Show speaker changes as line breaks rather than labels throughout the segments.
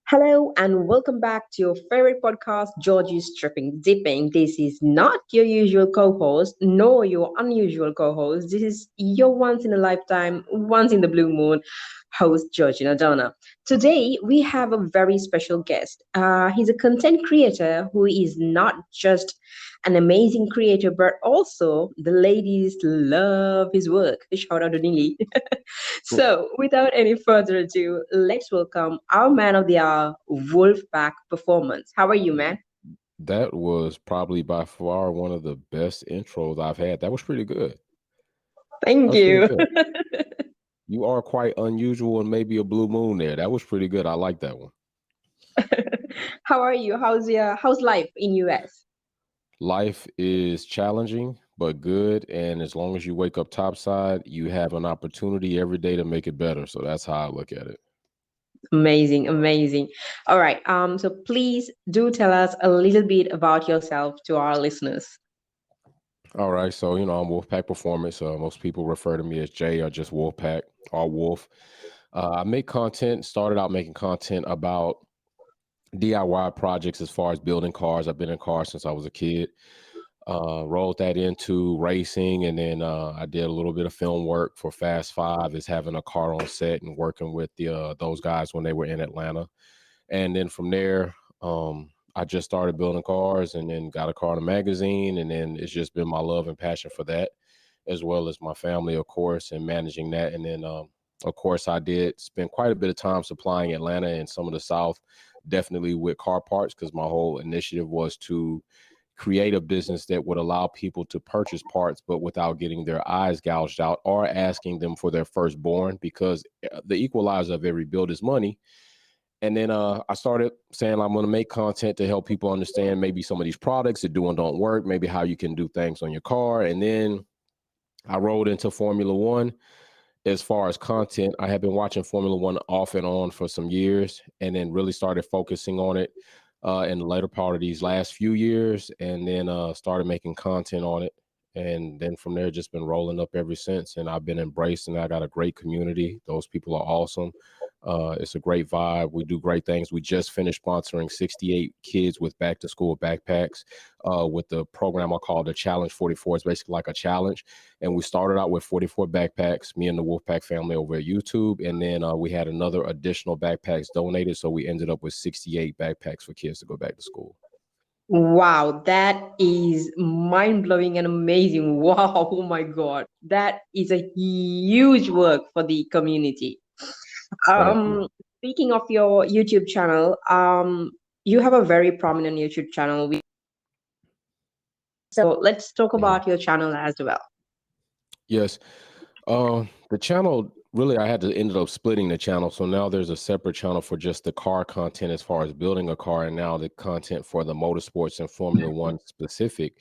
Hello and welcome back to your favorite podcast, Jorgy's Tripping Dipping. This is not your usual co-host, nor your unusual co-host. This is your once in a lifetime, once in the blue moon host, Georgina Donna. Today we have a very special guest. He's a content creator who is not just an amazing creator, but also the ladies love his work. Shout out to Nili. So, without any further ado, let's welcome our man of the hour, Wolfpack Performance. How are you, man?
That was probably by far one of the best intros I've had. That was pretty good. That
Thank
was pretty
you.
good. You are quite unusual and maybe a blue moon there. That was pretty good. I like that one.
How are you? How's life in US?
Life is challenging but good, and as long as you wake up topside, you have an opportunity every day to make it better. So that's how I look at it.
Amazing, amazing. All right. So please do tell us a little bit about yourself to our listeners.
All right, so I'm Wolfpack Performance. Most people refer to me as Jay or just Wolfpack or Wolf. I make content. Started out making content about DIY projects as far as building cars. I've been in cars since I was a kid. Rolled that into racing, and then I did a little bit of film work for Fast Five, as having a car on set and working with those guys when they were in Atlanta. And then from there, I just started building cars, and then got a car in a magazine, and then it's just been my love and passion for that, as well as my family, of course, and managing that. And then, of course, I did spend quite a bit of time supplying Atlanta and some of the South, definitely with car parts, because my whole initiative was to create a business that would allow people to purchase parts, but without getting their eyes gouged out or asking them for their firstborn, because the equalizer of every build is money. And then I started saying I'm going to make content to help people understand maybe some of these products that do and don't work, maybe how you can do things on your car. And then I rolled into Formula One. As far as content, I have been watching Formula One off and on for some years, and then really started focusing on it in the later part of these last few years, and then started making content on it. And then from there, just been rolling up ever since. And I've been embraced, and I got a great community. Those people are awesome. It's a great vibe. We do great things. We just finished sponsoring 68 kids with back to school backpacks with the program I call the Challenge 44. It's basically like a challenge. And we started out with 44 backpacks, me and the Wolfpack family over at YouTube. And then we had another additional backpacks donated. So we ended up with 68 backpacks for kids to go back to school.
Wow, that is mind blowing and amazing. Wow, oh my God. That is a huge work for the community.
Thank you.
Um, Speaking of your YouTube channel, you have a very prominent YouTube channel. So let's talk
Mhm.
about your channel as well.
Yes. The channel, really, I had to ended up splitting the channel. So now there's a separate channel for just the car content as far as building a car, and now the content for the motorsports and Formula One specific.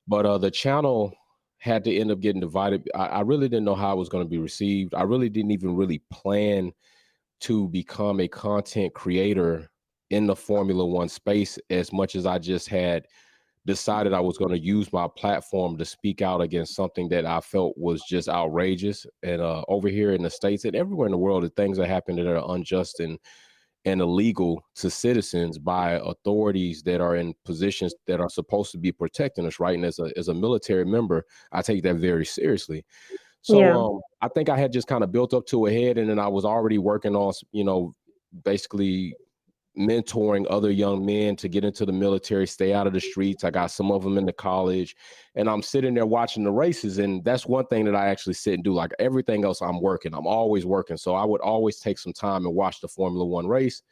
But the channel had to end up getting divided. I really didn't know how it was going to be received. I really didn't even really plan to become a content creator in the Formula One space, as much as I just had decided I was going to use my platform to speak out against something that I felt was just outrageous. And over here in the States and everywhere in the world, the things that happen that are unjust and illegal to citizens by authorities that are in positions that are supposed to be protecting us, right? And as a military member, I take that very seriously. So
Yeah.
I think I had just kind of built up to a head, and then I was already working on, basically mentoring other young men to get into the military, stay out of the streets. I got some of them into college, and I'm sitting there watching the races. And that's one thing that I actually sit and do. Like everything else, I'm working. I'm always working. So I would always take some time and watch the Formula One race.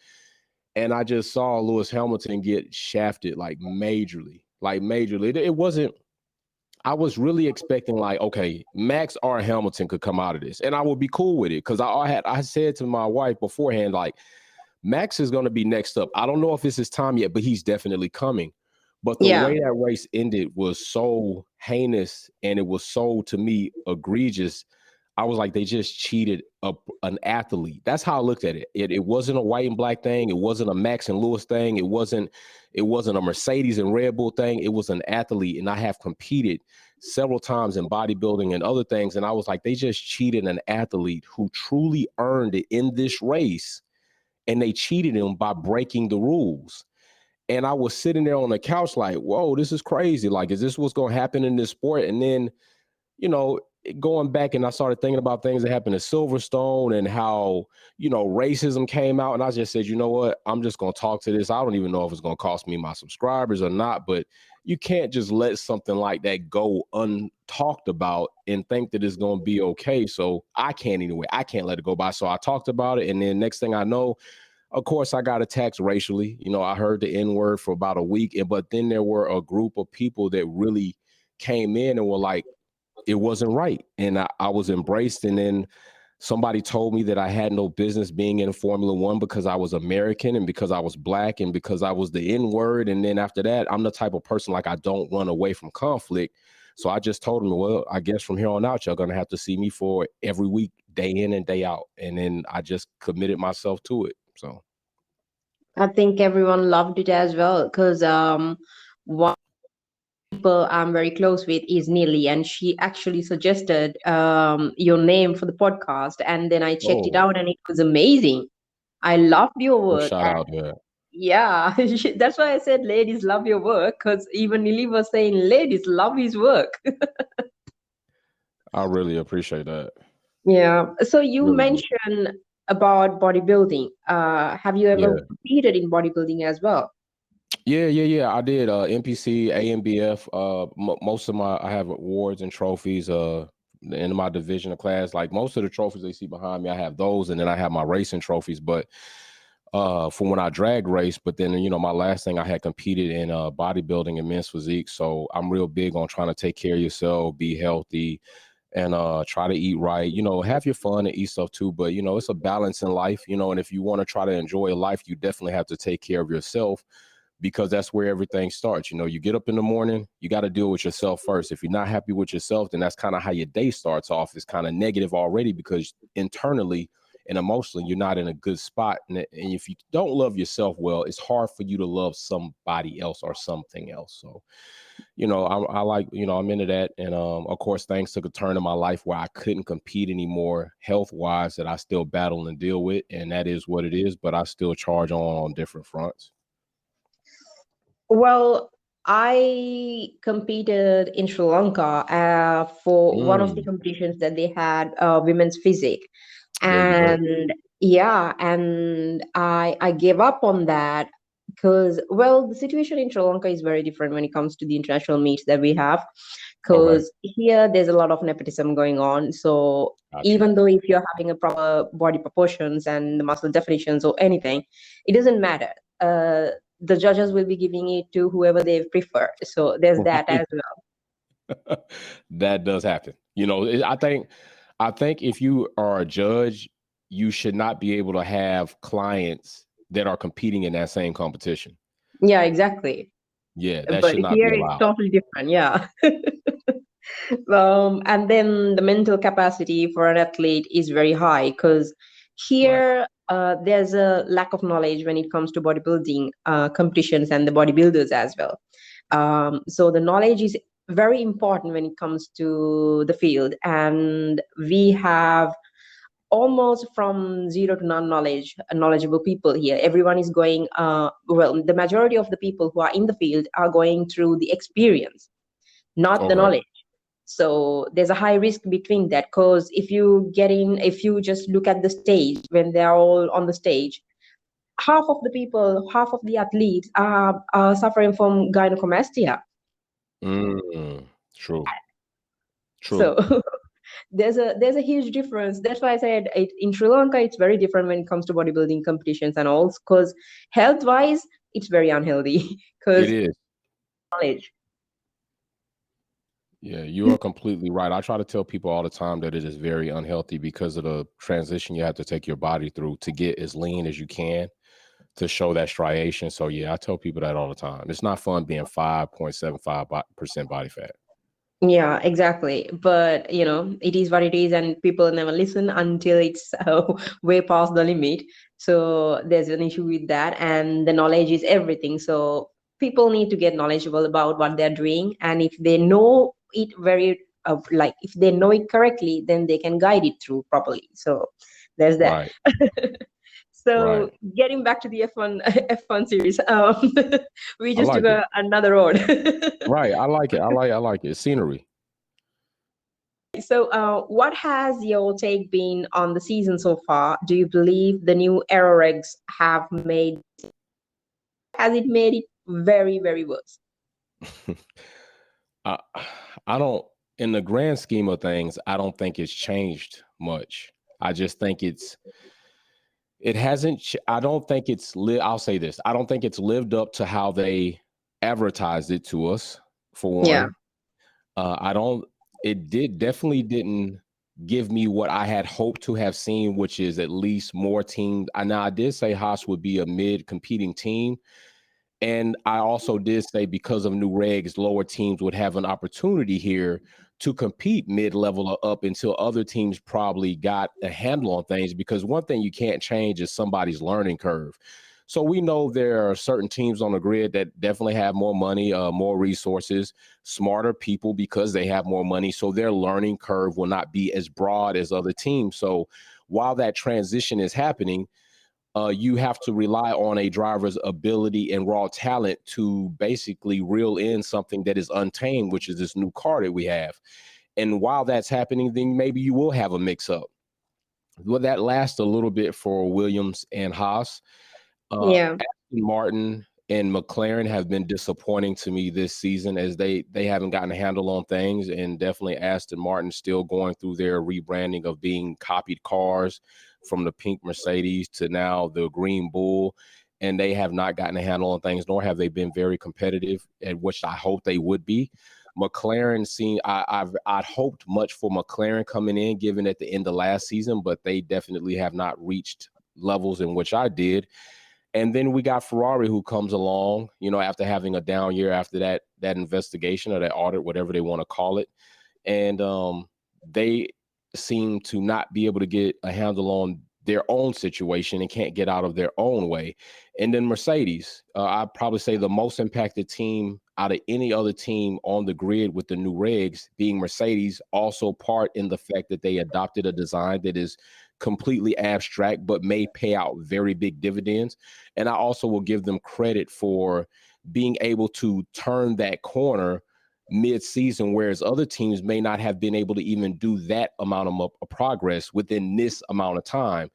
And I just saw Lewis Hamilton get shafted like majorly, like majorly. It wasn't, I was really expecting like, okay, Max or Hamilton could come out of this, and I would be cool with it, because I said to my wife beforehand, like, Max is going to be next up. I don't know if it's his time yet, but he's definitely coming. But the
Yeah.
way that race ended was so heinous, and it was so, to me, egregious. I was like, they just cheated an athlete. That's how I looked at it. It wasn't a white and black thing. It wasn't a Max and Lewis thing. It wasn't a Mercedes and Red Bull thing. It was an athlete. And I have competed several times in bodybuilding and other things. And I was like, they just cheated an athlete who truly earned it in this race, and they cheated him by breaking the rules. And I was sitting there on the couch like, whoa, this is crazy. Like, is this what's going to happen in this sport? And then, you know, going back and I started thinking about things that happened at Silverstone and how, you know, racism came out. And I just said, you know what, I'm just going to talk to this. I don't even know if it's going to cost me my subscribers or not, but you can't just let something like that go untalked about and think that it's going to be okay. So I can't anyway. I can't let it go by. So I talked about it. And then next thing I know, of course, I got attacked racially. You know, I heard the N-word for about a week. But then there were a group of people that really came in and were like, it wasn't right. And I was embraced. And then somebody told me that I had no business being in Formula One because I was American and because I was black and because I was the N-word. And then after that, I'm the type of person like I don't run away from conflict. So I just told them, well, I guess from here on out, you're going to have to see me for every week, day in and day out. And then I just committed myself to it. So
I think everyone loved it as well because one people I'm very close with is Neely, and she actually suggested your name for the podcast, and then I checked it
oh,
out, and it was amazing. I loved your
well,
work,
shout
and
out there.
yeah, that's why I said ladies love your work because even Neely was saying ladies love his work.
I really appreciate that.
Yeah. So you
Really do.
mentioned about bodybuilding. Have you ever
Yeah.
competed in bodybuilding as well?
Yeah. I did NPC, AMBF. Most of my I have awards and trophies. In my division of class, like most of the trophies they see behind me, I have those, and then I have my racing trophies. But from when I drag race, but then you know my last thing I had competed in bodybuilding and men's physique. So I'm real big on trying to take care of yourself, be healthy, and try to eat right. You know, have your fun and eat stuff too. But you know, it's a balance in life. You know, and if you want to try to enjoy life, you definitely have to take care of yourself because that's where everything starts. You know, you get up in the morning, you got to deal with yourself first. If you're not happy with yourself, then that's kind of how your day starts off. It's kind of negative already because internally and emotionally, you're not in a good spot. And if you don't love yourself well, it's hard for you to love somebody else or something else. So, you know, I like, you know, I'm into that. And of course, things took a turn in my life where I couldn't compete anymore health wise that I still battle and deal with. And that is what it is. But I still charge on different fronts.
Well, I competed in Sri Lanka for one of the
Mm,
competitions that they had, women's physique,
there you go.
and yeah, and I gave up on that because well, the situation in Sri Lanka is very different when it comes to the international meets that we have.
Okay.
Because here there's a lot of nepotism going on. So
Got you.
even though if you're having a proper body proportions and the muscle definitions or anything, it doesn't matter. The judges will be giving it to whoever they prefer. So there's that
Right.
as well.
That does happen. You know, I think if you are a judge, you should not be able to have clients that are competing in that same competition.
Yeah, exactly.
Yeah, that
But
should not be
here it's
allowed.
totally different. Yeah. And then the mental capacity for an athlete is very high because
Right.
here there's a lack of knowledge when it comes to bodybuilding competitions and the bodybuilders as well. So the knowledge is very important when it comes to the field, and we have almost from zero to none knowledgeable people here. Everyone is going well, the majority of the people who are in the field are going through the experience, not the
Okay.
knowledge. So there's a high risk between that because if you just look at the stage when they're all on the stage, half of the athletes are suffering from gynecomastia.
Mm, true.
So
True.
there's a huge difference. That's why I said in Sri Lanka it's very different when it comes to bodybuilding competitions and all, because health wise it's very unhealthy
It
because
is.
knowledge.
Yeah, you are completely right. I try to tell people all the time that it is very unhealthy because of the transition you have to take your body through to get as lean as you can to show that striation. So yeah, I tell people that all the time. It's not fun being 5.75% body fat.
Yeah, exactly. But it is what it is, and people never listen until it's way past the limit. So there's an issue with that, and the knowledge is everything. So people need to get knowledgeable about what they're doing, and if they know it like if they know it correctly, then they can guide it through properly. So there's that.
Right. Right.
So getting back to the F1 F1 series, we
I
just took
like it.
another road.
Right. I like it. I like it. Scenery.
So, what has your take been on the season so far? Do you believe the new aero regs have made has it made it very, very worse?
I I don't, in the grand scheme of things, I don't think it's changed much. I just think it hasn't I don't think I'll say this. I don't think it's lived up to how they advertised it to us, for
Yeah,
one. I don't It definitely didn't give me what I had hoped to have seen, which is at least more teams. I did say Haas would be a mid competing team. And I also did say because of new regs, lower teams would have an opportunity here to compete mid level or up until other teams probably got a handle on things. Because one thing you can't change is somebody's learning curve. So we know there are certain teams on the grid that definitely have more money, more resources, smarter people because they have more money. So their learning curve will not be as broad as other teams. So while that transition is happening, you have to rely on a driver's ability and raw talent to basically reel in something that is untamed, which is this new car that we have. And while that's happening, then maybe you will have a mix up. Will that last a little bit for Williams and Haas?
yeah,
Aston Martin and McLaren have been disappointing to me this season as they haven't gotten a handle on things, and definitely Aston Martin still going through their rebranding of being copied cars from the pink Mercedes to now the green Bull, and they have not gotten a handle on things, nor have they been very competitive, at which I hope they would be. McLaren I'd hoped much for McLaren coming in, given at the end of last season, but they definitely have not reached levels in which I did. And then we got Ferrari who comes along, after having a down year after that investigation or that audit, whatever they want to call it. And they seem to not be able to get a handle on their own situation and can't get out of their own way. And then Mercedes, I'd probably say the most impacted team out of any other team on the grid with the new regs being Mercedes, also part in the fact that they adopted a design that is completely abstract but may pay out very big dividends. And I also will give them credit for being able to turn that corner mid-season, whereas other teams may not have been able to even do that amount of progress within this amount of time.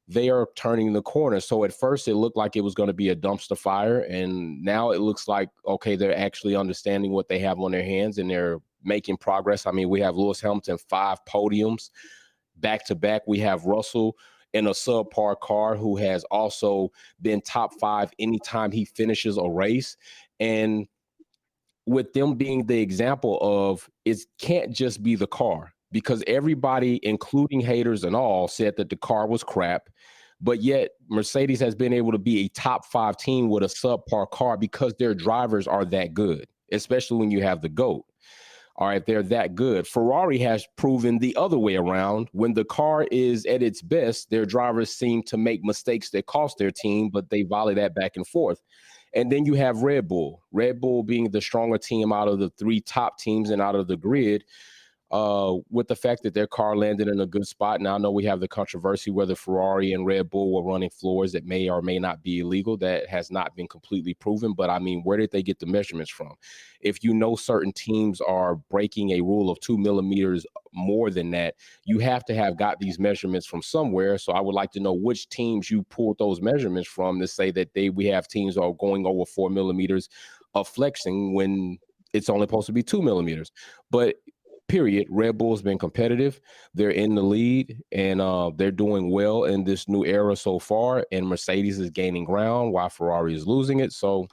They are turning the corner. So at first it looked like it was going to be a dumpster fire, and now it looks like, okay, they're actually understanding what they have on their hands and they're making progress. I mean, we have Lewis Hamilton 5 podiums back to back. We have Russell in a subpar car who has also been top 5 anytime he finishes a race. And with them being the example of it can't just be the car, because everybody, including haters and all, said that the car was crap. But yet Mercedes has been able to be a top 5 team with a subpar car because their drivers are that good, especially when you have the GOAT. All right, they're that good. Ferrari has proven the other way around. When the car is at its best, their drivers seem to make mistakes that cost their team, but they volley that back and forth. And then you have Red Bull. Red Bull being the stronger team out of the 3 top teams and out of the grid, with the fact that their car landed in a good spot. Now, I know we have the controversy whether Ferrari and Red Bull were running floors that may or may not be illegal. That has not been completely proven. But I mean, where did they get the measurements from? If you know certain teams are breaking a rule of 2 millimeters more than that, you have to have got these measurements from somewhere. So I would like to know which teams you pulled those measurements from to say that we have teams are going over 4 millimeters of flexing when it's only supposed to be 2 millimeters. But period. Red Bull's been competitive. They're in the lead, and they're doing well in this new era so far. And Mercedes is gaining ground while Ferrari is losing it. So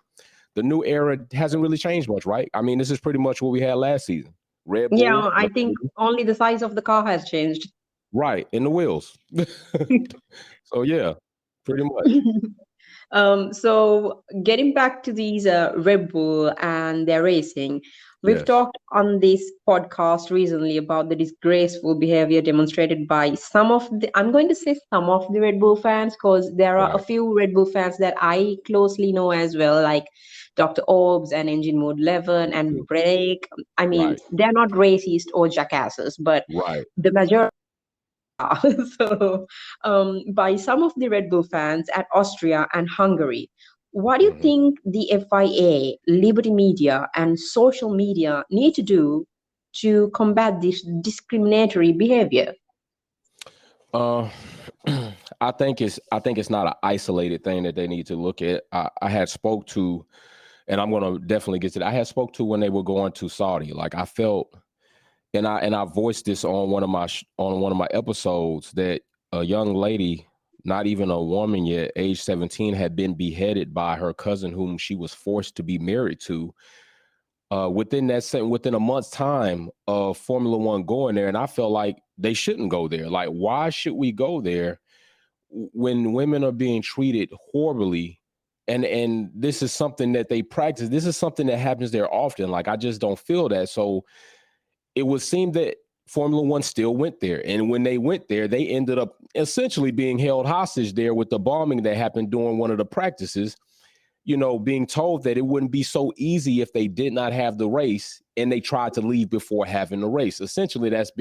the new era hasn't really changed much, right? I mean, this is pretty much what we had last season. Red Bull,
yeah. I think
Mercedes,
only the size of the car has changed.
right, and the wheels. So yeah, pretty much.
So getting back to these Red Bull and their racing, we've
Yes.
talked on this podcast recently about the disgraceful behavior demonstrated by some of the, I'm going to say some of the Red Bull fans, because there are a
Right.
few Red Bull fans that I closely know as well, like Dr. Orbs and Engine Mode 11 and
Mhm.
Break. I mean,
Right.
they're not racist or jackasses, but
Right.
the majority. Yeah, so by some of the Red Bull fans at Austria and Hungary. What do you
Hmm.
think the FIA, Liberty Media, and social media need to do to combat this discriminatory behavior?
Uh, I think it's not an isolated thing that they need to look at. I had spoke to, and I'm gonna definitely get to that. I had spoke to when they were going to Saudi. Like I felt, and I voiced this on on one of my episodes that a young lady, not even a woman yet, age 17, had been beheaded by her cousin, whom she was forced to be married to. Within a month's time of Formula One going there, and I felt like they shouldn't go there. Like, why should we go there when women are being treated horribly? And this is something that they practice. This is something that happens there often. Like, I just don't feel that. So it would seem that Formula One still went there. And when they went there, they ended up essentially being held hostage there with the bombing that happened during one of the practices, being told that it wouldn't be so easy if they did not have the race and they tried to leave before having the race. Essentially, that's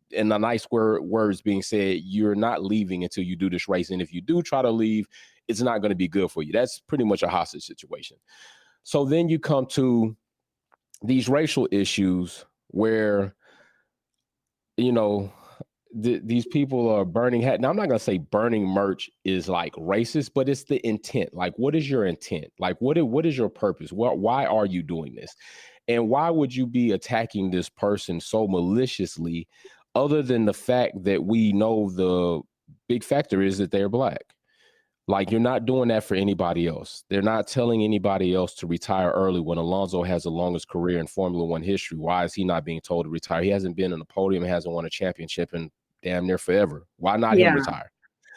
in the nice words being said, you're not leaving until you do this race. And if you do try to leave, it's not going to be good for you. That's pretty much a hostage situation. So then you come to these racial issues where, you know, these people are burning hat. Now, I'm not going to say burning merch is like racist, but it's the intent. Like, what is your intent? Like, what is your purpose? Why are you doing this? And why would you be attacking this person so maliciously, other than the fact that we know the big factor is that they're black? Like, you're not doing that for anybody else. They're not telling anybody else to retire early when Alonso has the longest career in Formula One history. Why is he not being told to retire? He hasn't been on the podium, hasn't won a championship in damn near forever. Why not him
Yeah.
retire?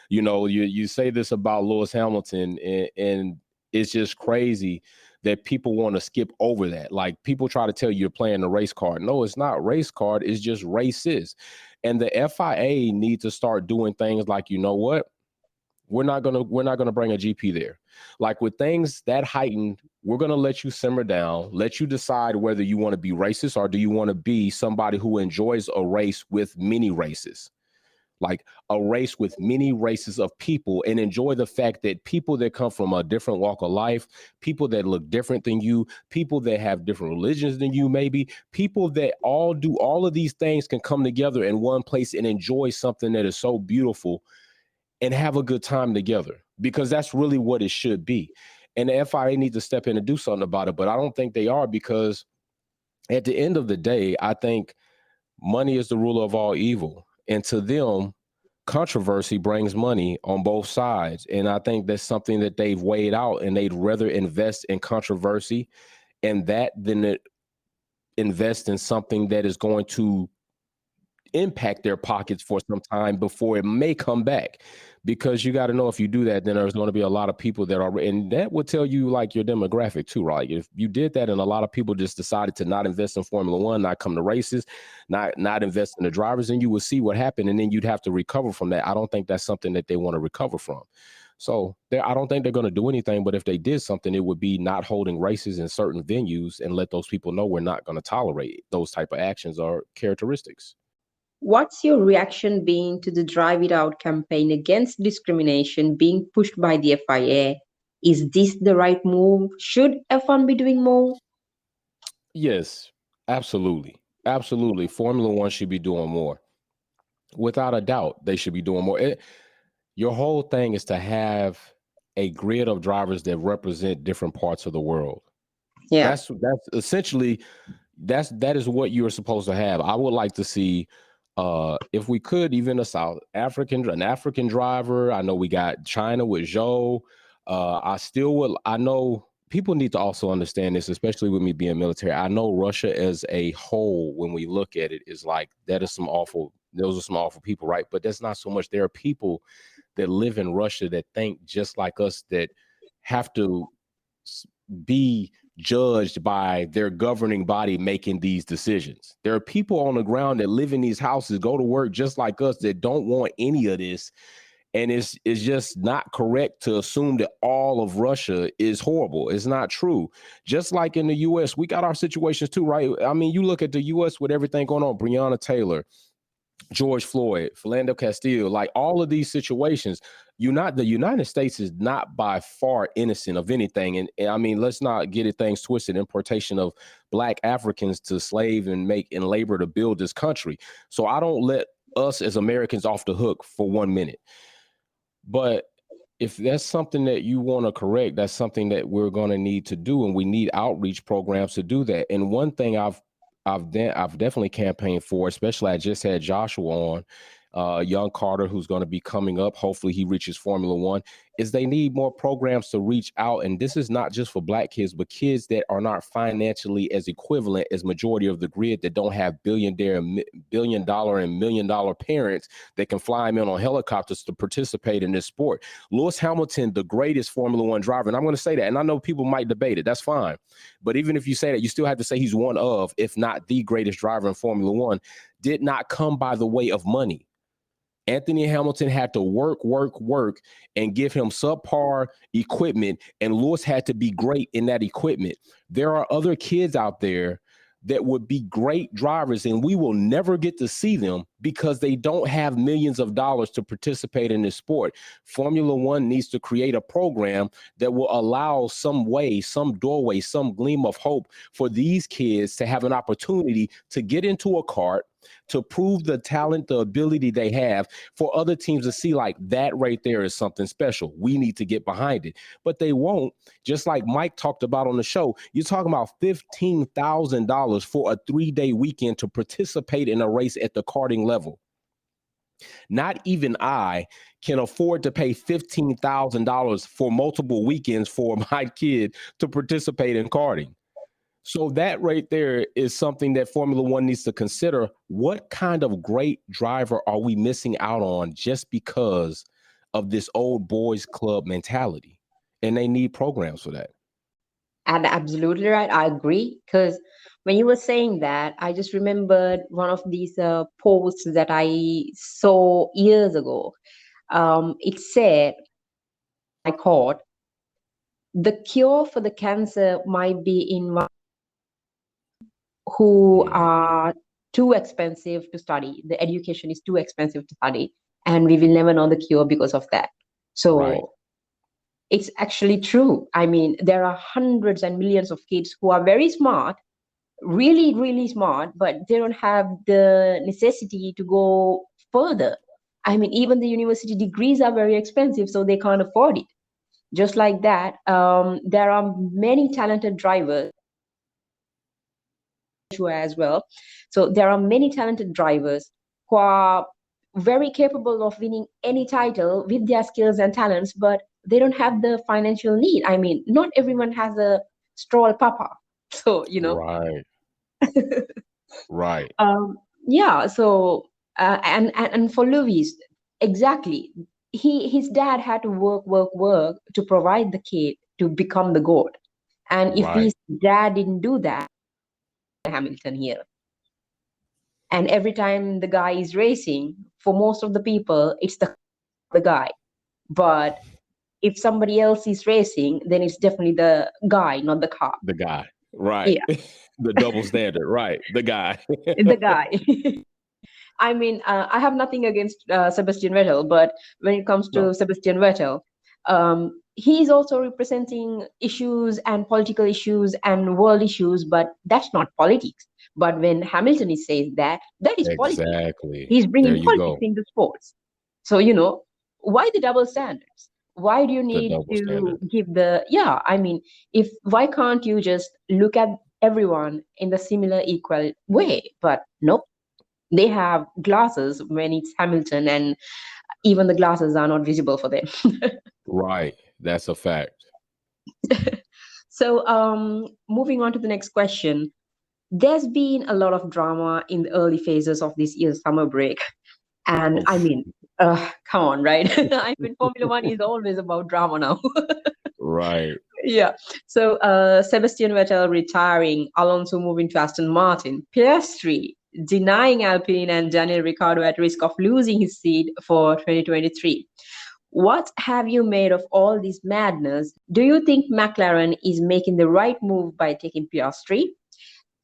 You say this about Lewis Hamilton, and it's just crazy that people want to skip over that. Like, people try to tell you you're playing the race card. No, it's not race card. It's just racist. And the FIA need to start doing things like, you know what? We're not gonna bring a GP there. Like, with things that heightened, we're gonna let you simmer down, let you decide whether you want to be racist or do you want to be somebody who enjoys a race with many races, like a race with many races of people, and enjoy the fact that people that come from a different walk of life, people that look different than you, people that have different religions than you, maybe people that all do all of these things can come together in one place and enjoy something that is so beautiful and have a good time together, because that's really what it should be. And the FIA needs to step in and do something about it, but I don't think they are, because at the end of the day, I think money is the ruler of all evil. And to them, controversy brings money on both sides. And I think that's something that they've weighed out, and they'd rather invest in controversy and that than invest in something that is going to impact their pockets for some time before it may come back. Because you got to know, if you do that, then there's going to be a lot of people that are, and that will tell you like your demographic too, right? If you did that and a lot of people just decided to not invest in Formula One, not come to races, not invest in the drivers, then you will see what happened, and then you'd have to recover from that. I don't think that's something that they want to recover from. So I don't think they're going to do anything, but if they did something, it would be not holding races in certain venues and let those people know we're not going to tolerate those type of actions or characteristics.
What's your reaction being to the Drive It Out campaign against discrimination being pushed by the FIA? Is this the right move? Should F1 be doing more?
Yes, absolutely. Absolutely. Formula One should be doing more. Without a doubt, they should be doing more. Your whole thing is to have a grid of drivers that represent different parts of the world.
Yeah.
That's essentially that is what you're supposed to have. I would like to see, if we could, even an African driver. I know we got China with Zhou. I know people need to also understand this, especially with me being military. I know Russia as a whole, when we look at it, is like, those are some awful people, right? But that's not so much. There are people that live in Russia that think just like us, that have to be judged by their governing body making these decisions. There are people on the ground that live in these houses, go to work just like us, that don't want any of this. And it's just not correct to assume that all of Russia is horrible. It's not true. Just like in the US, we got our situations too, right? I mean, you look at the US with everything going on, Breonna Taylor, George Floyd, Philando Castile, like all of these situations, the United States is not by far innocent of anything. And I mean, let's not get it things twisted. Importation of Black Africans to slave and make and labor to build this country. So I don't let us as Americans off the hook for 1 minute. But if that's something that you want to correct, that's something that we're going to need to do, and we need outreach programs to do that. And one thing I've definitely campaigned for, especially I just had Joshua on, young Carter, who's going to be coming up. Hopefully he reaches Formula One, is they need more programs to reach out. And this is not just for Black kids, but kids that are not financially as equivalent as majority of the grid, that don't have $1 billion and $1 million parents that can fly them in on helicopters to participate in this sport. Lewis Hamilton, the greatest Formula One driver, and I'm going to say that, and I know people might debate it, that's fine. But even if you say that, you still have to say he's one of, if not the greatest driver in Formula One, did not come by the way of money. Anthony Hamilton had to work, and give him subpar equipment, and Lewis had to be great in that equipment. There are other kids out there that would be great drivers, and we will never get to see them because they don't have millions of dollars to participate in this sport. Formula One needs to create a program that will allow some way, some doorway, some gleam of hope for these kids to have an opportunity to get into a kart, to prove the talent, the ability they have, for other teams to see like that right there is something special. We need to get behind it, but they won't. Just like Mike talked about on the show, you're talking about $15,000 for a 3-day weekend to participate in a race at the karting level. Not even I can afford to pay $15,000 for multiple weekends for my kid to participate in karting. So that right there is something that Formula One needs to consider. What kind of great driver are we missing out on just because of this old boys club mentality? And they need programs for that.
And absolutely right. I agree. Because when you were saying that, I just remembered one of these posts that I saw years ago. It said, I caught, the cure for the cancer might be in one who are too expensive to study. The education is too expensive to study, and we will never know the cure because of that. So
Right.
it's actually true. I mean, there are hundreds and millions of kids who are very smart, really, really smart, but they don't have the necessity to go further. I mean, even the university degrees are very expensive, so they can't afford it. Just like that, there are many talented drivers as well. So there are many talented drivers who are very capable of winning any title with their skills and talents, but they don't have the financial need. I mean, not everyone has a stroll papa. So,
Right. Right.
yeah. So, and for Luis, exactly. His dad had to work to provide the kid to become the goat. And if his
Right.
dad didn't do that, Hamilton here. And every time the guy is racing, for most of the people, it's the guy. But if somebody else is racing, then it's definitely the guy, not the car.
The guy. Right.
Yeah,
The double standard. Right. The guy.
the guy. I mean, I have nothing against Sebastian Vettel, but when it comes
No.
to Sebastian Vettel, he's also representing issues and political issues and world issues, but that's not politics. But when Hamilton is saying that, that is politics.
Exactly.
He's
There
bringing
you
politics
go.
into sports. So, why the double standards? Why do you
The
need
double
to
standard.
give yeah, I mean, why can't you just look at everyone in the similar equal way? But nope, they have glasses when it's Hamilton, and even the glasses are not visible for them.
Right. That's a fact.
So, moving on to the next question. There's been a lot of drama in the early phases of this year's summer break. And I
Oof.
mean, come on, right? I mean, Formula One is always about drama now.
Right.
Yeah. So, Sebastian Vettel retiring, Alonso moving to Aston Martin, Piastri denying Alpine, and Daniel Ricciardo at risk of losing his seat for 2023. What have you made of all this madness? Do you think McLaren is making the right move by taking Piastri?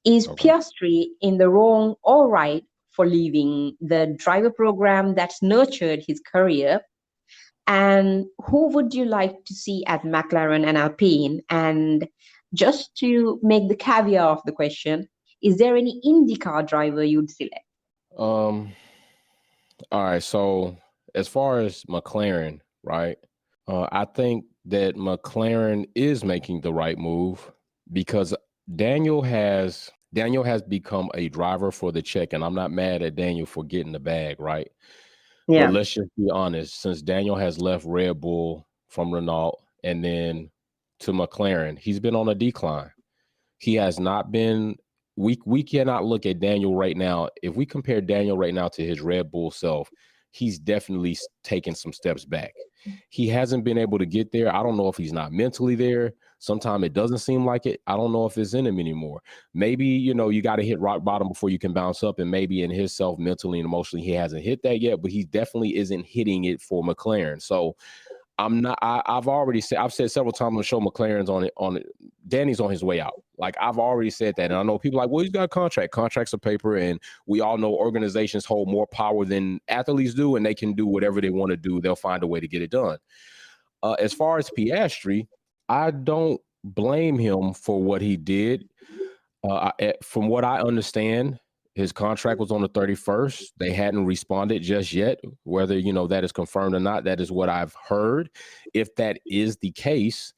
Is
Okay.
Piastri in the wrong or right for leaving the driver program that's nurtured his career? And who would you like to see at McLaren and Alpine? And just to make the caveat of the question, is there any IndyCar driver you'd select?
Um, all right. So as far as McLaren, right? I think that McLaren is making the right move because Daniel has become a driver for the check, and I'm not mad at Daniel for getting the bag, right? But
Yeah.
let's just be honest. Since Daniel has left Red Bull from Renault and then to McLaren, he's been on a decline. He has not been. We cannot look at Daniel right now. If we compare Daniel right now to his Red Bull self, he's definitely taken some steps back. He hasn't been able to get there. I don't know if he's not mentally there. Sometimes it doesn't seem like it. I don't know if it's in him anymore. Maybe, you got to hit rock bottom before you can bounce up. And maybe in his self, mentally and emotionally, he hasn't hit that yet, but he definitely isn't hitting it for McLaren. So I'm not. I've said several times on the show, McLaren's on it. Danny's on his way out. Like I've already said that, and I know people are like, well, he's got a contract. Contracts are paper, and we all know organizations hold more power than athletes do, and they can do whatever they want to do. They'll find a way to get it done. As far as Piastri, I don't blame him for what he did. From what I understand, his contract was on the 31st. They hadn't responded just yet. Whether, that is confirmed or not, that is what I've heard. If that is the case,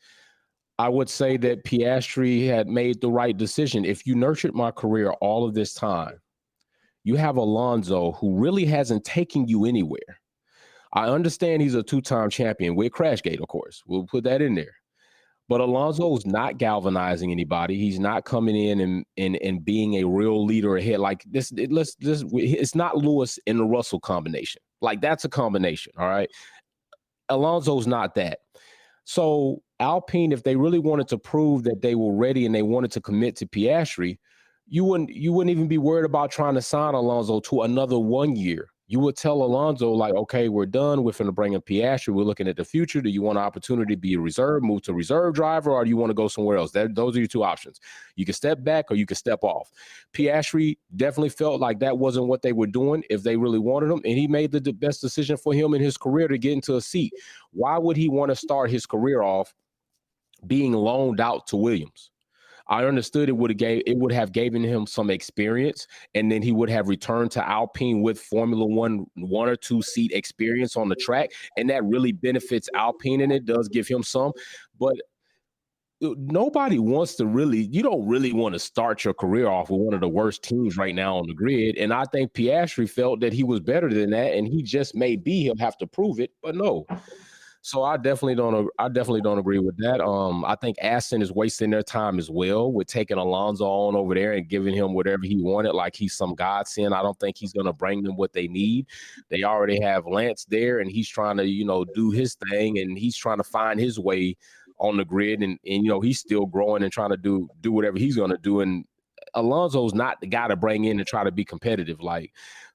I would say that Piastri had made the right decision. If you nurtured my career all of this time, you have Alonso who really hasn't taken you anywhere. I understand he's a two-time champion with Crashgate, of course. We'll put that in there. But Alonso's not galvanizing anybody. He's not coming in and being a real leader ahead. Like this, it's not Lewis and the Russell combination. Like that's a combination, all right? Alonso's not that. So Alpine, if they really wanted to prove that they were ready and they wanted to commit to Piastri, you wouldn't even be worried about trying to sign Alonso to another 1 year. You would tell Alonso, like, okay, we're done. We're going to bring in Piastri. We're looking at the future. Do you want an opportunity to be a reserve, move to reserve driver, or do you want to go somewhere else? Those are your two options. You can step back or you can step off. Piastri definitely felt like that wasn't what they were doing if they really wanted him, and he made the best decision for him in his career to get into a seat. Why would he want to start his career off being loaned out to Williams? I understood it would have given him some experience, and then he would have returned to Alpine with Formula One or two seat experience on the track, and that really benefits Alpine, and it does give him some. But nobody wants to you don't really want to start your career off with one of the worst teams right now on the grid. And I think Piastri felt that he was better than that, and he just may be. He'll have to prove it, but no. So I definitely don't agree with that. I think Aston is wasting their time as well with taking Alonso on over there and giving him whatever he wanted, like he's some godsend. I don't think he's going to bring them what they need. They already have Lance there, and he's trying to, do his thing, and he's trying to find his way on the grid, and he's still growing and trying to do whatever he's going to do. And Alonso's not the guy to bring in and try to be competitive.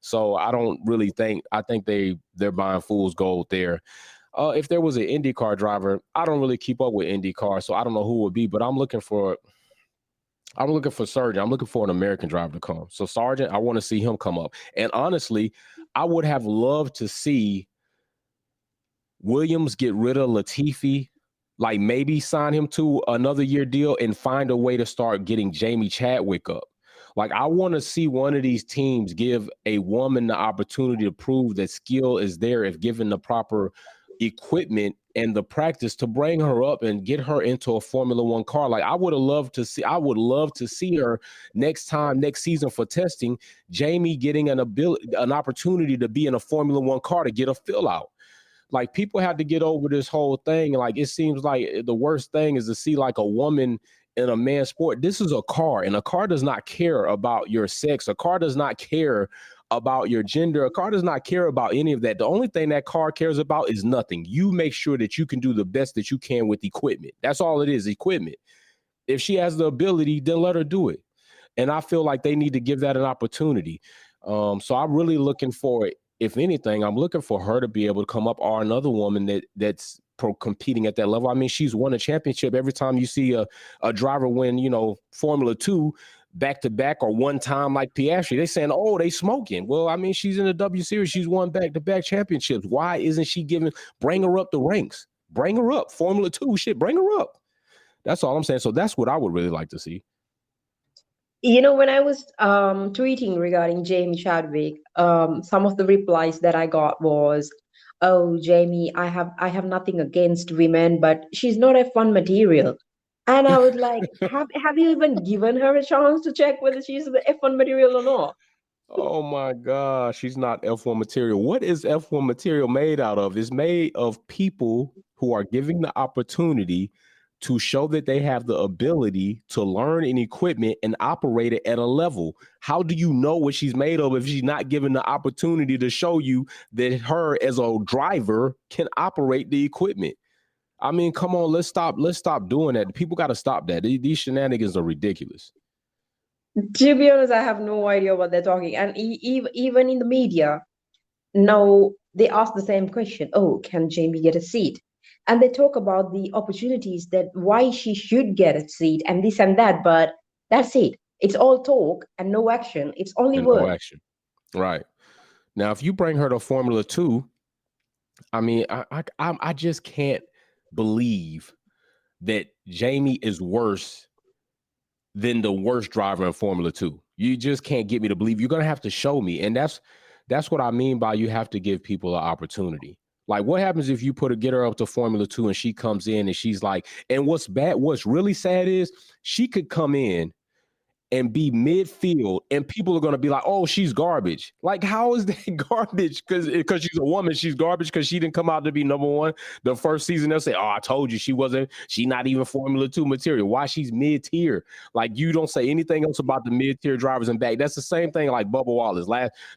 So I don't really think. I think they're buying fool's gold there. If there was an IndyCar driver, I don't really keep up with IndyCar, so I don't know who it would be. But I'm looking for Sargent. I'm looking for an American driver to come. So Sargent, I want to see him come up. And honestly, I would have loved to see Williams get rid of Latifi, like maybe sign him to another year deal and find a way to start getting Jamie Chadwick up. Like, I want to see one of these teams give a woman the opportunity to prove that skill is there if given the proper equipment and the practice to bring her up and get her into a Formula One car. Like, I would love to see her next season for testing, Jamie getting an opportunity to be in a Formula One car to get a fill out. Like, people have to get over this whole thing. Like, it seems like the worst thing is to see like a woman in a man's sport. This is a car, and a car does not care about your sex. A car does not care about your gender. A car does not care about any of that. The only thing that car cares about is nothing. You make sure that you can do the best that you can with equipment. That's all it is, equipment. If she has the ability, then let her do it. And I feel like they need to give that an opportunity. So I'm really looking for it. If anything, I'm looking for her to be able to come up, or another woman that's competing at that level. I mean, she's won a championship. Every time you see a driver win, Formula 2, back to back or one time like Piastri. They saying, oh, they smoking. Well, I mean, she's in the W Series. She's won back to back championships. Why isn't she giving? Bring her up the ranks. Bring her up. Formula 2 shit. Bring her up. That's all I'm saying. So that's what I would really like to see.
When I was tweeting regarding Jamie Chadwick, some of the replies that I got was, "Oh, Jamie, I have nothing against women, but she's not F1 material." And I was like, "Have you even given her a chance to check whether she's the F1 material or not?"
Oh my God, she's not F1 material. What is F1 material made out of? It's made of people who are giving the opportunity to show that they have the ability to learn an equipment and operate it at a level. How do you know what she's made of if she's not given the opportunity to show you that her as a driver can operate the equipment? I mean, come on, let's stop doing that. People got to stop that. These shenanigans are ridiculous.
To be honest, I have no idea what they're talking. And even in the media, now they ask the same question. Oh, can Jamie get a seat? And they talk about the opportunities that why she should get a seat and this and that. But that's it. It's all talk and no action. It's only
And no
words.
action. Right. Now, if you bring her to Formula 2, I mean, I just can't believe that Jamie is worse than the worst driver in Formula 2. You just can't get me to believe. You're gonna have to show me, and that's what I mean by you have to give people an opportunity. Like, what happens if you get her up to Formula 2 and she comes in and she's like, and what's really sad is she could come in and be midfield, and people are going to be like, "Oh, she's garbage." Like, how is that garbage? Because she's a woman, she's garbage because she didn't come out to be number one the first season. They'll say, "Oh, I told you she wasn't. She not even Formula 2 material. Why she's mid tier?" Like, you don't say anything else about the mid tier drivers in back. That's the same thing like Bubba Wallace.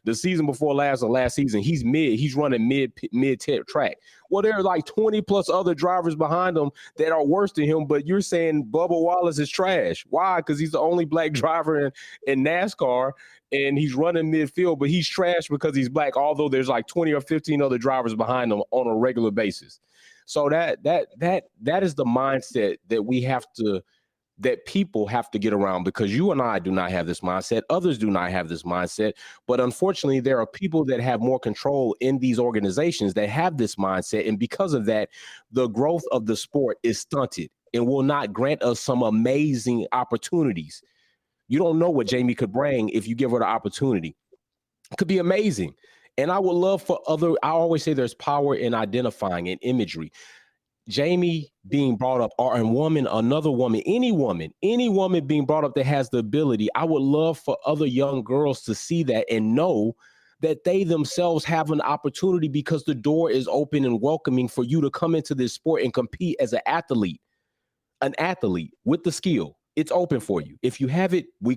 The season before last or last season, he's mid. He's running mid tier track. Well, there are like 20 plus other drivers behind him that are worse than him, but you're saying Bubba Wallace is trash. Why? Because he's the only black driver in NASCAR, and he's running midfield, but he's trash because he's black, although there's like 20 or 15 other drivers behind him on a regular basis. So that is the mindset that people have to get around, because you and I do not have this mindset. Others do not have this mindset. But unfortunately, there are people that have more control in these organizations that have this mindset. And because of that, the growth of the sport is stunted and will not grant us some amazing opportunities. You don't know what Jamie could bring if you give her the opportunity. It could be amazing. And I would love I always say there's power in identifying and imagery. Jamie being brought up, or another woman, any woman being brought up that has the ability. I would love for other young girls to see that and know that they themselves have an opportunity, because the door is open and welcoming for you to come into this sport and compete as an athlete with the skill. It's open for you. If you have it, we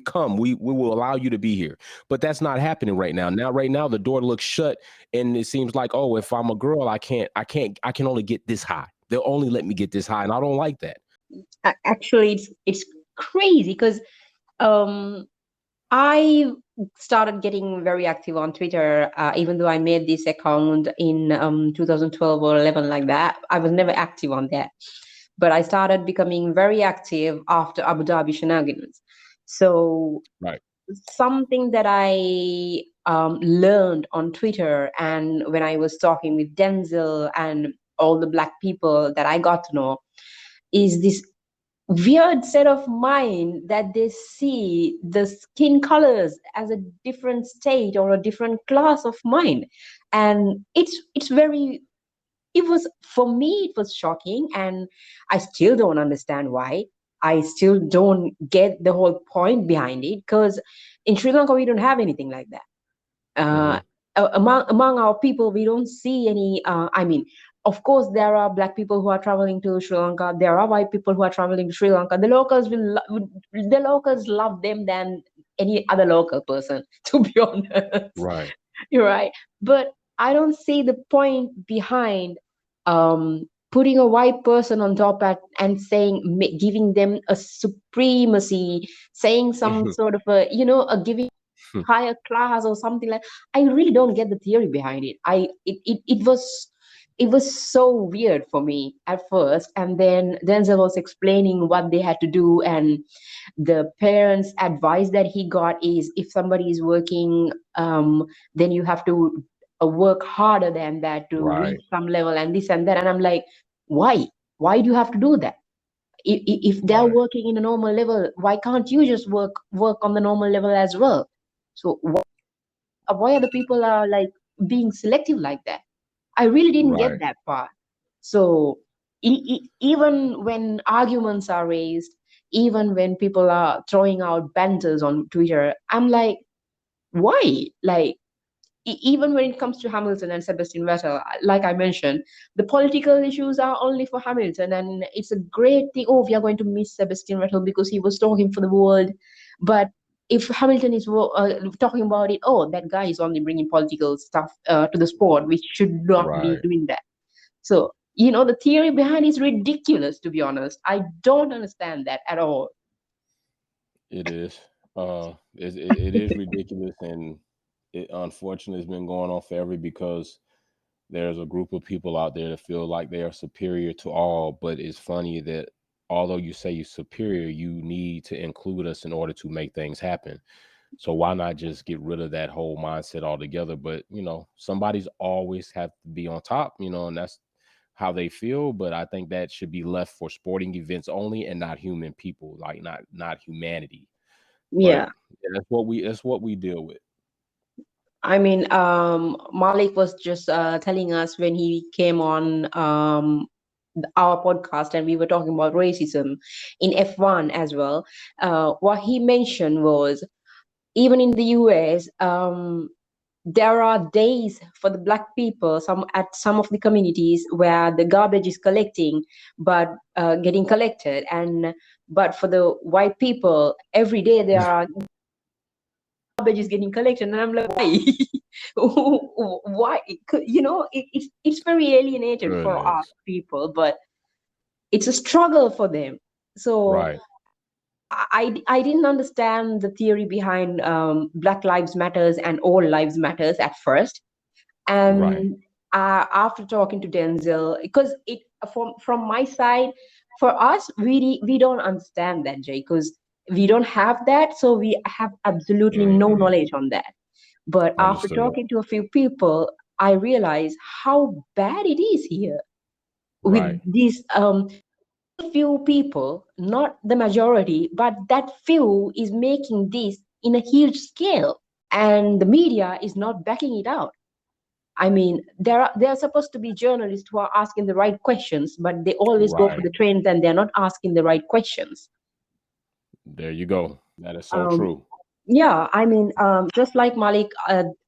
will allow you to be here. But that's not happening right now. Right now, the door looks shut, and it seems like, oh, if I'm a girl, I can only get this high. They'll only let me get this high, and I don't like that.
Actually, it's crazy because I started getting very active on Twitter, even though I made this account in 2012 or 11 like that. I was never active on that, but I started becoming very active after Abu Dhabi shenanigans. So
right.
Something that I learned on Twitter, and when I was talking with Denzel and all the black people that I got to know, is this weird set of mind that they see the skin colors as a different state or a different class of mind. And it's very, it was, for me, it was shocking, and I still don't understand why. I still don't get the whole point behind it, because in Sri Lanka we don't have anything like that. uh, among our people, we don't see any. I mean, of course, there are black people who are traveling to Sri Lanka. There are white people who are traveling to Sri Lanka. The locals love them than any other local person. To be honest,
Right.
you're right. But I don't see the point behind putting a white person on top and saying, giving them a supremacy, saying some sort of a giving higher class or something like. I really don't get the theory behind it. It was it was so weird for me at first. And then Denzel was explaining what they had to do, and the parents' advice that he got is if somebody is working, then you have to work harder than that to reach
Right.
some level, and this and that. And I'm like, why? Why do you have to do that? If they're
Right.
working in a normal level, why can't you just work on the normal level as well? So why other people are like being selective like that? I really didn't get
Right.
that part. So even when arguments are raised, even when people are throwing out banters on Twitter, I'm like, why? Like, even when it comes to Hamilton and Sebastian Vettel, like I mentioned, the political issues are only for Hamilton, and it's a great thing. Oh, we are going to miss Sebastian Vettel because he was talking for the world. But if Hamilton is talking about it, oh, that guy is only bringing political stuff to the sport, which should not be
Right.
doing that. So, the theory behind is ridiculous, to be honest. I don't understand that at all.
It is. It is ridiculous, and it unfortunately has been going on forever because there's a group of people out there that feel like they are superior to all. But it's funny that although you say you're superior, you need to include us in order to make things happen. So why not just get rid of that whole mindset altogether? But somebody's always have to be on top, and that's how they feel. But I think that should be left for sporting events only and not human people, like not humanity. But
Yeah.
yeah, that's what we deal with.
I mean, Malik was just telling us when he came on our podcast and we were talking about racism in F1 as well. What he mentioned was even in the US, there are days for the black people, some of the communities where the garbage is getting collected, and but for the white people, every day there are garbage is getting collected, and I'm like, why? Why? It's very alienated for us
Goodness.
people, but it's a struggle for them. So
Right.
I didn't understand the theory behind Black Lives Matters and All Lives Matters at first,
Right.
and after talking to Denzel, because it from my side, for us, we don't understand that, Jay, because we don't have that, so we have absolutely no
Hmm.
knowledge on that. But after
Understood.
talking to a few people, I realized how bad it is here with
Right.
these few people, not the majority, but that few is making this in a huge scale, and the media is not backing it out. I mean, there are supposed to be journalists who are asking the right questions, but they always go for
Right.
the trends and they're not asking the right questions.
There you go. That is so
Um,
true.
yeah, I mean, just like Malik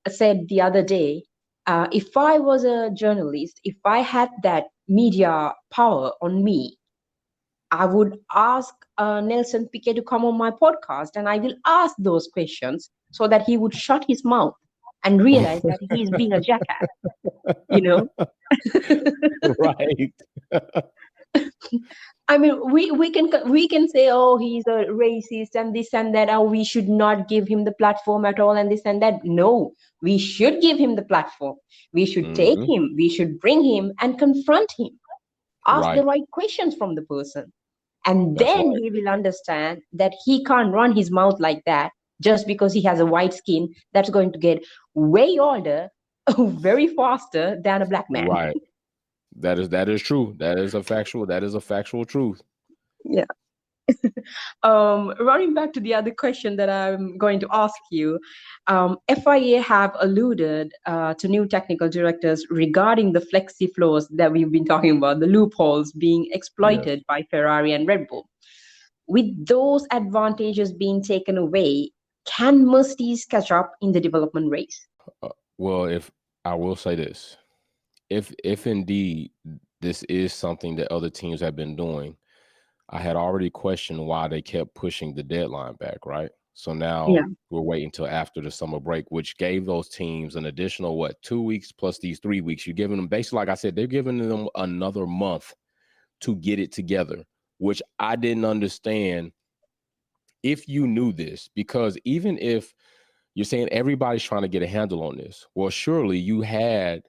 said the other day, if I was a journalist, if I had that media power on me, I would ask Nelson Piquet to come on my podcast, and I will ask those questions so that he would shut his mouth and realize that he's being a jackass. You know,
Right.
I mean, we can say, oh, he's a racist and this and that. Oh, we should not give him the platform at all, and this and that. No, we should give him the platform. We should take
Hmm.
him. We should bring him and confront him. Ask the
Right.
right questions from the person, and
That's
then
right.
he will understand that he can't run his mouth like that just because he has a white skin that's going to get way older, very faster than a black man.
Right. That is true. That is a factual truth.
Yeah. Running back to the other question that I'm going to ask you, FIA have alluded to new technical directors regarding the flexi floors that we've been talking about, the loopholes being
Yes.
exploited by Ferrari and Red Bull. With those advantages being taken away, can Mercedes catch up in the development race?
Well, if I will say this, if indeed this is something that other teams have been doing, I had already questioned why they kept pushing the deadline back, right? So
Yeah,
now we're waiting till after the summer break, which gave those teams an additional 2 weeks plus these 3 weeks. You're giving them basically, like I said, they're giving them another month to get it together, which I didn't understand if you knew this, because even if you're saying everybody's trying to get a handle on this, well, surely you had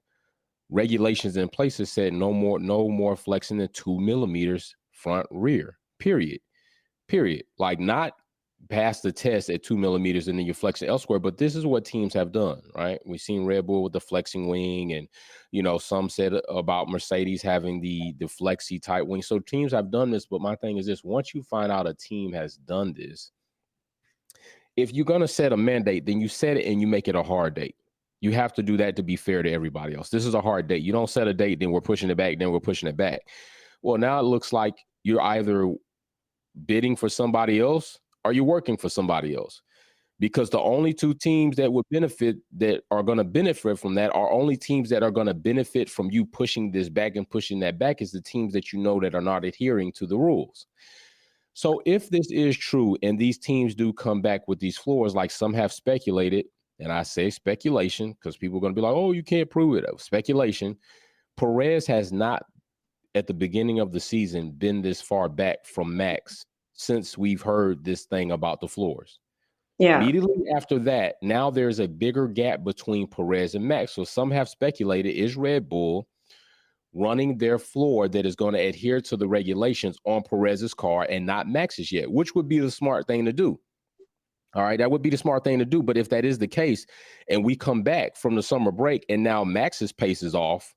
regulations in place that said no more flexing than 2 millimeters front rear, period. Like, not pass the test at 2 millimeters and then you're flexing elsewhere. But this is what teams have done, right? We've seen Red Bull with the flexing wing, and some said about Mercedes having the flexi type wing. So teams have done this, but my thing is this: once you find out a team has done this, if you're going to set a mandate, then you set it and you make it a hard date. You have to do that to be fair to everybody else. This is a hard date. You don't set a date, then we're pushing it back, then we're pushing it back. Well, now it looks like you're either bidding for somebody else or you're working for somebody else, because the only two teams that would benefit, that are going to benefit from that, are only teams that are going to benefit from you pushing this back and pushing that back, is the teams that that are not adhering to the rules. So if this is true and these teams do come back with these floors, like some have speculated, and I say speculation because people are going to be like, oh, you can't prove it. Speculation. Perez has not, at the beginning of the season, been this far back from Max since we've heard this thing about the floors. Yeah. Immediately after that, now there's a bigger gap between Perez and Max. So some have speculated, is Red Bull running their floor that is going to adhere to the regulations on Perez's car and not Max's yet, which would be the smart thing to do. All right, that would be the smart thing to do. But if that is the case and we come back from the summer break and now Max's pace is off,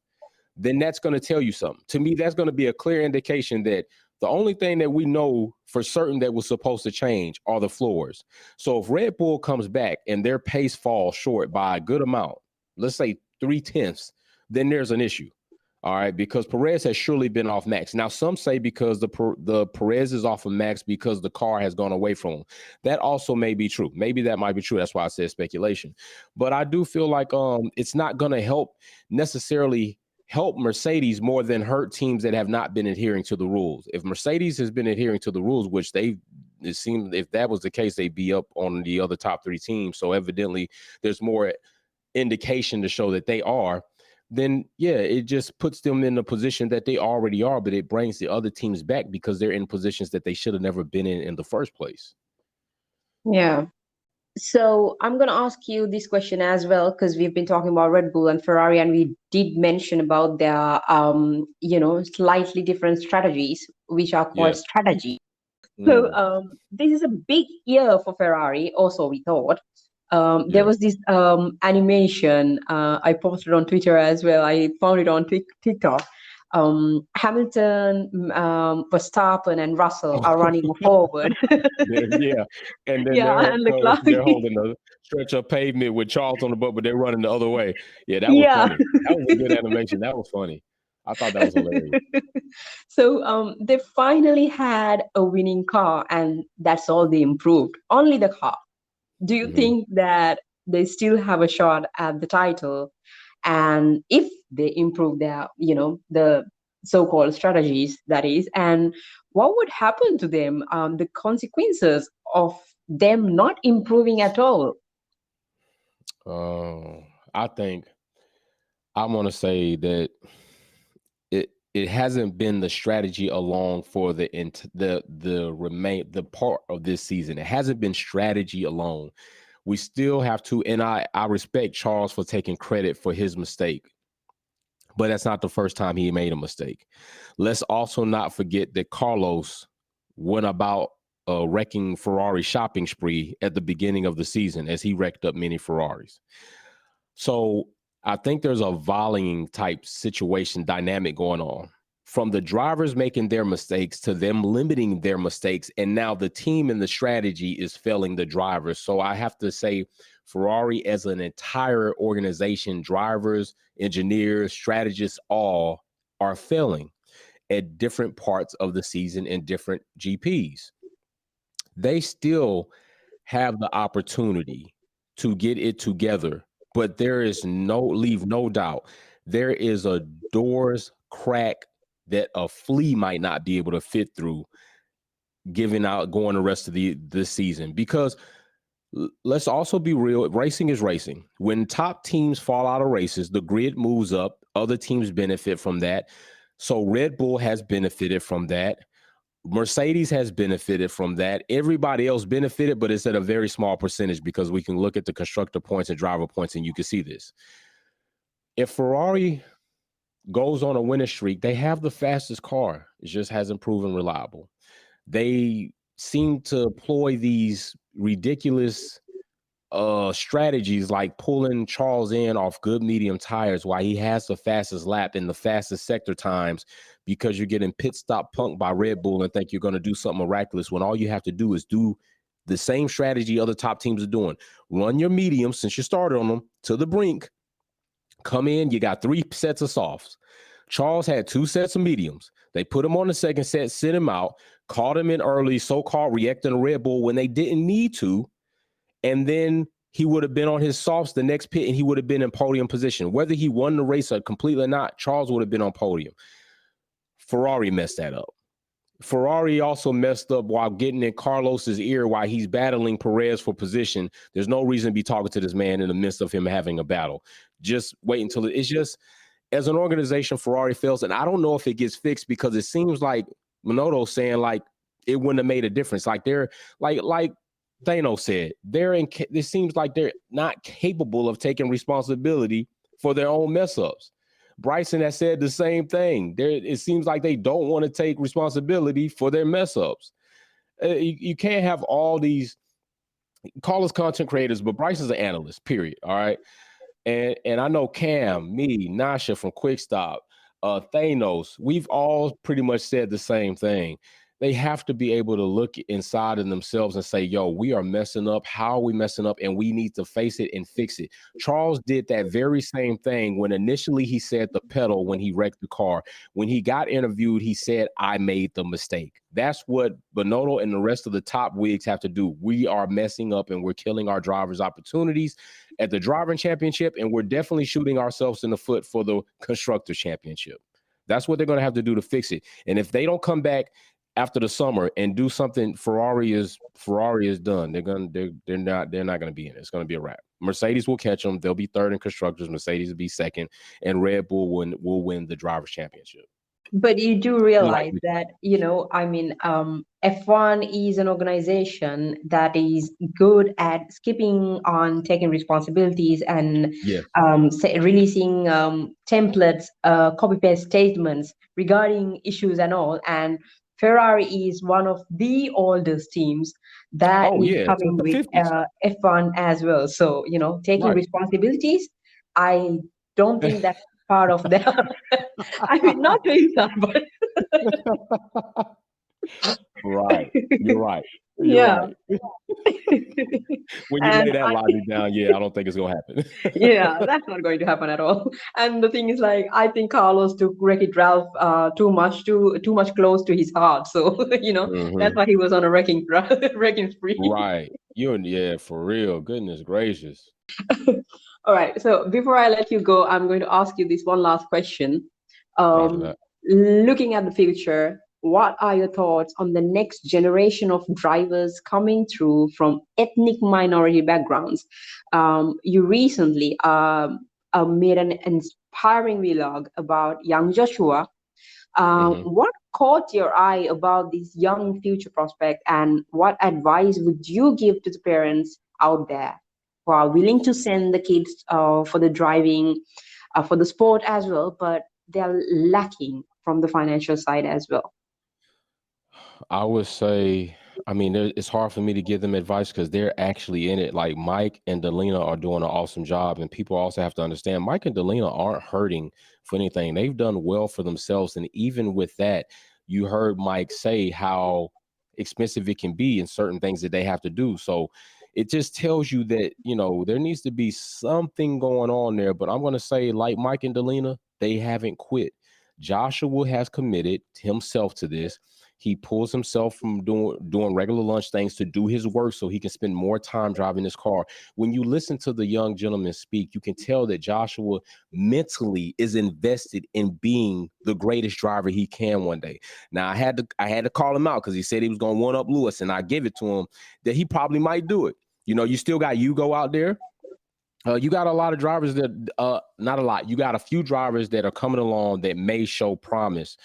then that's going to tell you something. To me, that's going to be a clear indication that the only thing that we know for certain that was supposed to change are the floors. So if Red Bull comes back and their pace falls short by a good amount, let's say 0.3, then there's an issue. All right, because Perez has surely been off Max. Now, some say because the Perez is off of Max because the car has gone away from him. That also may be true. Maybe that might be true. That's why I said speculation. But I do feel like it's not going to necessarily help Mercedes more than hurt teams that have not been adhering to the rules. If Mercedes has been adhering to the rules, which it seems if that was the case, they'd be up on the other top three teams. So evidently there's more indication to show that they are. Then, yeah, it just puts them in a position that they already are, but it brings the other teams back because they're in positions that they should have never been in the first place.
Yeah. So I'm going to ask you this question as well, because we've been talking about Red Bull and Ferrari, and we did mention about their, slightly different strategies, which are called strategy. So this is a big year for Ferrari. Also, we thought. There was this animation I posted on Twitter as well. I found it on TikTok. Hamilton, Verstappen, and Russell are running forward.
Yeah, and then they're holding a stretch of pavement with Charles on the butt, but they're running the other way. Yeah, that was funny. That was a good animation. That was funny. I thought that was hilarious.
So they finally had a winning car, and that's all they improved. Only the car. Do you think that they still have a shot at the title? And if they improve their, the so-called strategies, that is, and what would happen to them, the consequences of them not improving at all?
I think I want to say that it hasn't been the strategy alone for the part of this season. It hasn't been strategy alone. We still have to, and I respect Charles for taking credit for his mistake, but that's not the first time he made a mistake. Let's also not forget that Carlos went about wrecking Ferrari shopping spree at the beginning of the season as he wrecked up many Ferraris. So I think there's a volleying type situation dynamic going on, from the drivers making their mistakes to them limiting their mistakes. And now the team and the strategy is failing the drivers. So I have to say Ferrari as an entire organization, drivers, engineers, strategists, all are failing at different parts of the season in different GPs. They still have the opportunity to get it together, but there is leave no doubt, there is a door's crack that a flea might not be able to fit through going the rest of this season. Because let's also be real, racing is racing. When top teams fall out of races, the grid moves up, other teams benefit from that. So Red Bull has benefited from that. Mercedes has benefited from that. Everybody else benefited, but it's at a very small percentage, because we can look at the constructor points and driver points and you can see this. If Ferrari goes on a winning streak. They have the fastest car. It just hasn't proven reliable. They seem to employ these ridiculous strategies like pulling Charles in off good medium tires while he has the fastest lap and the fastest sector times, because you're getting pit stop punked by Red Bull and think you're going to do something miraculous when all you have to do is do the same strategy other top teams are doing. Run your mediums, since you started on them, to the brink. Come in, you got 3 sets of softs. Charles had 2 sets of mediums. They put him on the second set, sit him out, caught him in early, so-called reacting to Red Bull when they didn't need to. And then he would have been on his softs the next pit and he would have been in podium position. Whether he won the race or completely or not, Charles would have been on podium. Ferrari messed that up. Ferrari also messed up while getting in Carlos's ear while he's battling Perez for position. There's no reason to be talking to this man in the midst of him having a battle. Just wait until it's just, as an organization, Ferrari fails. And I don't know if it gets fixed, because it seems like Minotto's saying like it wouldn't have made a difference. Like they're like Thanos said, it seems like they're not capable of taking responsibility for their own mess ups. Bryson has said the same thing. It seems like they don't want to take responsibility for their mess ups. You can't have all these, call us content creators, but Bryson's an analyst, period. All right. And I know Cam, me, Nasha from Quickstop, Thanos, we've all pretty much said the same thing. They have to be able to look inside of themselves and say, yo, we are messing up. How are we messing up? And we need to face it and fix it. Charles did that very same thing when initially he said the pedal when he wrecked the car. When he got interviewed, he said, I made the mistake. That's what Bonotto and the rest of the top wigs have to do. We are messing up and we're killing our drivers' opportunities at the driving championship, and we're definitely shooting ourselves in the foot for the constructor championship. That's what they're going to have to do to fix it. And if they don't come back after the summer and do something, Ferrari is done. They're not going to be in it. It's going to be a wrap. Mercedes will catch them. They'll be third in constructors. Mercedes will be second, and Red Bull will win the drivers' championship.
But you do realize that, F1 is an organization that is good at skipping on taking responsibilities and releasing templates, copy-paste statements regarding issues and all. And Ferrari is one of the oldest teams that is coming with F1 as well. So, taking responsibilities, I don't think that's part of them. I mean, not doing that, but
right. You're right. Right. When you lay that logic down, I don't think it's gonna happen.
That's not going to happen at all. And the thing is, like, I think Carlos took Wreck-It Ralph too much close to his heart. So that's why he was on a wrecking spree.
Right. For real. Goodness gracious.
All right. So before I let you go, I'm going to ask you this one last question. Looking at the future, what are your thoughts on the next generation of drivers coming through from ethnic minority backgrounds? You recently made an inspiring vlog about young Joshua. What caught your eye about this young future prospect, and what advice would you give to the parents out there who are willing to send the kids for the driving, for the sport as well, but they're lacking from the financial side as well?
I would say, it's hard for me to give them advice because they're actually in it. Like Mike and Delina are doing an awesome job, and people also have to understand Mike and Delina aren't hurting for anything. They've done well for themselves, and even with that, you heard Mike say how expensive it can be in certain things that they have to do. So it just tells you that, there needs to be something going on there. But I'm going to say, like Mike and Delina, they haven't quit. Joshua has committed himself to this. He pulls himself from doing regular lunch things to do his work so he can spend more time driving his car. When you listen to the young gentleman speak, you can tell that Joshua mentally is invested in being the greatest driver he can one day. Now, I had to call him out because he said he was going to one-up Lewis, and I give it to him that he probably might do it. You still got Hugo out there. You got a lot of drivers that, not a lot, you got a few drivers that are coming along that may show promise.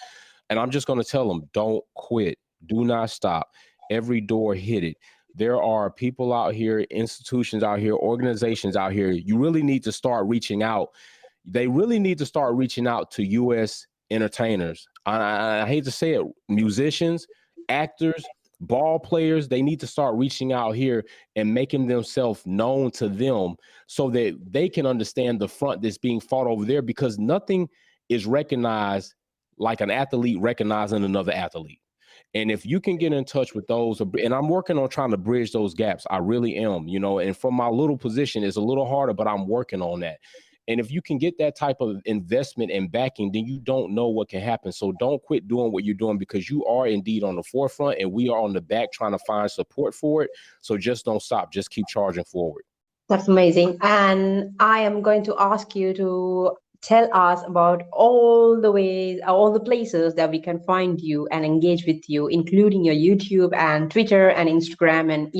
And I'm just going to tell them, don't quit. Do not stop. Every door, hit it. There are people out here, institutions out here, organizations out here. You really need to start reaching out. they really need to start reaching out to U.S. entertainers. I hate to say it, musicians, actors, ball players, they need to start reaching out here and making themselves known to them so that they can understand the front that's being fought over there, because nothing is recognized like an athlete recognizing another athlete. And if you can get in touch with those, and I'm working on trying to bridge those gaps, I really am, and from my little position, it's a little harder, but I'm working on that. And if you can get that type of investment and backing, then you don't know what can happen. So don't quit doing what you're doing, because you are indeed on the forefront and we are on the back trying to find support for it. So just don't stop. Just keep charging forward.
That's amazing. And I am going to ask you to tell us about all the ways, all the places that we can find you and engage with you, including your YouTube and Twitter and Instagram, and,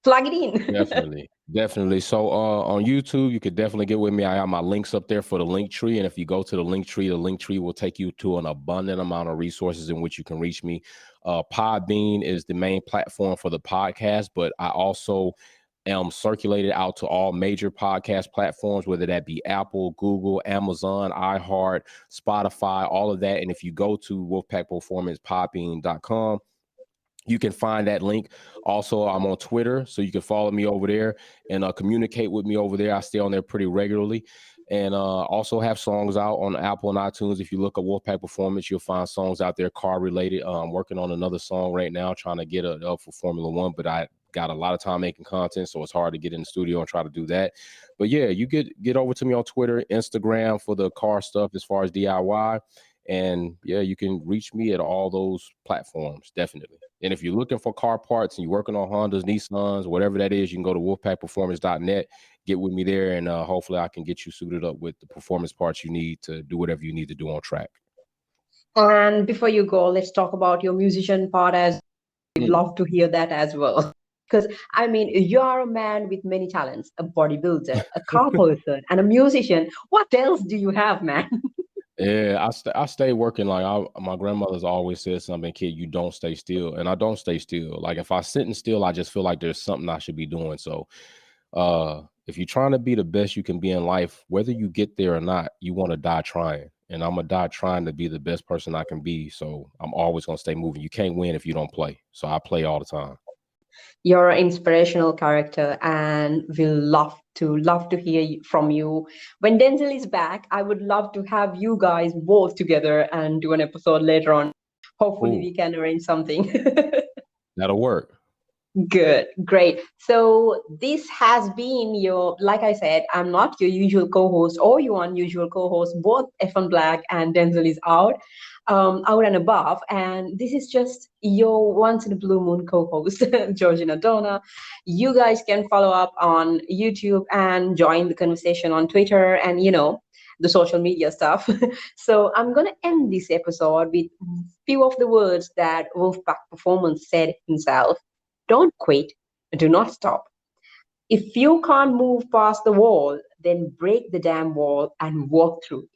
plug it in.
Definitely. Definitely. So on YouTube, you could definitely get with me. I have my links up there for the link tree. And if you go to the link tree will take you to an abundant amount of resources in which you can reach me. Podbean is the main platform for the podcast, but I also am circulated out to all major podcast platforms, whether that be Apple, Google, Amazon, iHeart, Spotify, all of that. And if you go to wolfpackperformancepodbean.com, you can find that link. Also, I'm on Twitter, so you can follow me over there and communicate with me over there. I stay on there pretty regularly. And also have songs out on Apple and iTunes. If you look at Wolfpack Performance, you'll find songs out there car related. I'm working on another song right now, trying to get it up for Formula One, but I got a lot of time making content, so it's hard to get in the studio and try to do that. But yeah, you get over to me on Twitter, Instagram for the car stuff as far as DIY. And yeah, you can reach me at all those platforms, definitely. And if you're looking for car parts and you're working on Hondas, Nissans, whatever that is, you can go to wolfpackperformance.net, get with me there, and hopefully I can get you suited up with the performance parts you need to do whatever you need to do on track.
And before you go, let's talk about your musician part, as we'd
Mm.
love to hear that as well. Because, I mean, you are a man with many talents, a bodybuilder, a car person, and a musician. What else do you have, man?
Yeah, I stay working. Like my grandmother's always said something, kid, you don't stay still. And I don't stay still. Like if I sitting still, I just feel like there's something I should be doing. So if you're trying to be the best you can be in life, whether you get there or not, you want to die trying. And I'm gonna die trying to be the best person I can be. So I'm always gonna stay moving. You can't win if you don't play. So I play all the time.
You're an inspirational character, and we'll love to hear from you. When Denzel is back, I would love to have you guys both together and do an episode later on. Hopefully,
Cool.
we can arrange something.
That'll work.
Good, great. So this has been your, like I said, I'm not your usual co-host or your unusual co-host. Both F1 Black and Denzel is out and above. And this is just your once in a blue moon co-host, Georgina Donna. You guys can follow up on YouTube and join the conversation on Twitter and, the social media stuff. So I'm going to end this episode with few of the words that Wolfpack Performance said himself. Don't quit, do not stop. If you can't move past the wall, then break the damn wall and walk through